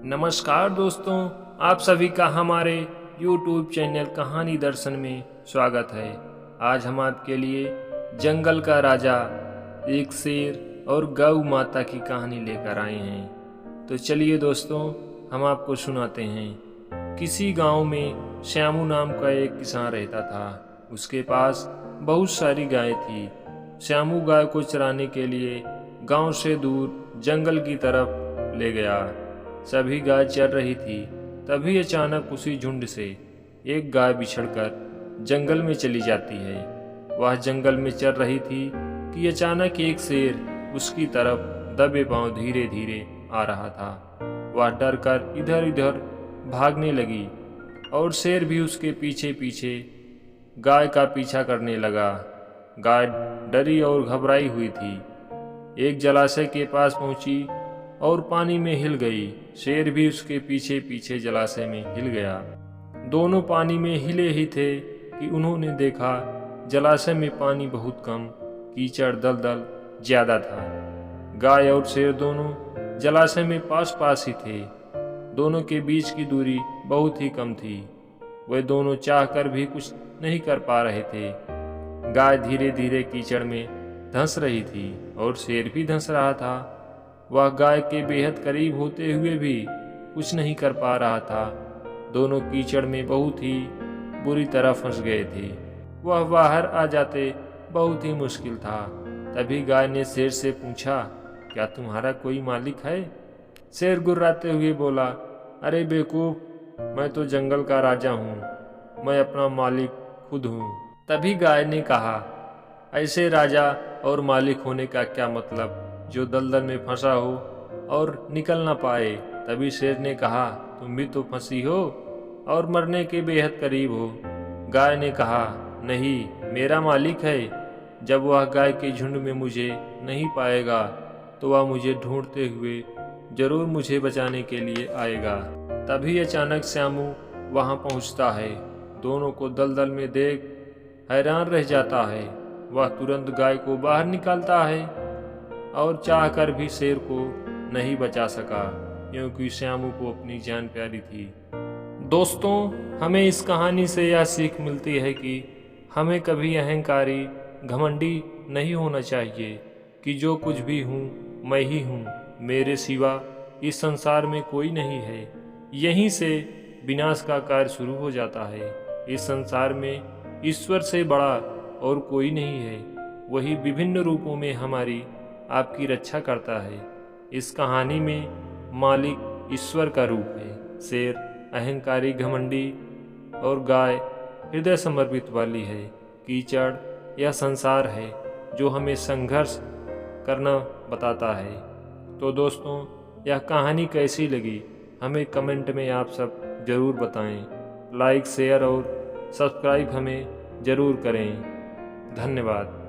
नमस्कार दोस्तों, आप सभी का हमारे YouTube चैनल कहानी दर्शन में स्वागत है। आज हम आपके लिए जंगल का राजा, एक शेर और गौ माता की कहानी लेकर आए हैं। तो चलिए दोस्तों, हम आपको सुनाते हैं। किसी गांव में श्यामू नाम का एक किसान रहता था। उसके पास बहुत सारी गायें थी। श्यामू गाय को चराने के लिए गांव से दूर जंगल की तरफ ले गया। सभी गाय चर रही थी। तभी अचानक उसी झुंड से एक गाय बिछड़कर जंगल में चली जाती है। वह जंगल में चर रही थी कि अचानक एक शेर उसकी तरफ दबे पांव धीरे धीरे आ रहा था। वह डर कर इधर उधर भागने लगी और शेर भी उसके पीछे पीछे गाय का पीछा करने लगा। गाय डरी और घबराई हुई थी। एक जलाशय के पास पहुंची और पानी में हिल गई। शेर भी उसके पीछे पीछे जलाशय में हिल गया। दोनों पानी में हिले ही थे कि उन्होंने देखा जलाशय में पानी बहुत कम, कीचड़ दलदल ज्यादा था। गाय और शेर दोनों जलाशय में पास पास ही थे। दोनों के बीच की दूरी बहुत ही कम थी। वे दोनों चाहकर भी कुछ नहीं कर पा रहे थे। गाय धीरे धीरे कीचड़ में धंस रही थी और शेर भी धंस रहा था। वह गाय के बेहद करीब होते हुए भी कुछ नहीं कर पा रहा था। दोनों कीचड़ में बहुत ही बुरी तरह फंस गए थे। वह बाहर आ जाते बहुत ही मुश्किल था। तभी गाय ने शेर से पूछा, क्या तुम्हारा कोई मालिक है? शेर गुर्राते हुए बोला, अरे बेवकूफ, मैं तो जंगल का राजा हूँ। मैं अपना मालिक खुद हूँ। तभी गाय ने कहा, ऐसे राजा और मालिक होने का क्या मतलब जो दलदल में फंसा हो और निकल ना पाए। तभी शेर ने कहा, तुम भी तो फंसी हो और मरने के बेहद करीब हो। गाय ने कहा, नहीं, मेरा मालिक है। जब वह गाय के झुंड में मुझे नहीं पाएगा तो वह मुझे ढूंढते हुए जरूर मुझे बचाने के लिए आएगा। तभी अचानक श्यामू वहां पहुंचता है। दोनों को दलदल में देख हैरान रह जाता है। वह तुरंत गाय को बाहर निकालता है और चाहकर भी शेर को नहीं बचा सका, क्योंकि श्यामू को अपनी जान प्यारी थी। दोस्तों, हमें इस कहानी से यह सीख मिलती है कि हमें कभी अहंकारी, घमंडी नहीं होना चाहिए कि जो कुछ भी हूँ मैं ही हूँ, मेरे सिवा इस संसार में कोई नहीं है। यहीं से विनाश का कार्य शुरू हो जाता है। इस संसार में ईश्वर से बड़ा और कोई नहीं है। वही विभिन्न रूपों में हमारी आपकी रक्षा करता है। इस कहानी में मालिक ईश्वर का रूप है। शेर अहंकारी, घमंडी और गाय हृदय समर्पित वाली है। कीचड़ यह संसार है जो हमें संघर्ष करना बताता है। तो दोस्तों, यह कहानी कैसी लगी हमें कमेंट में आप सब ज़रूर बताएं। लाइक, शेयर और सब्सक्राइब हमें ज़रूर करें। धन्यवाद।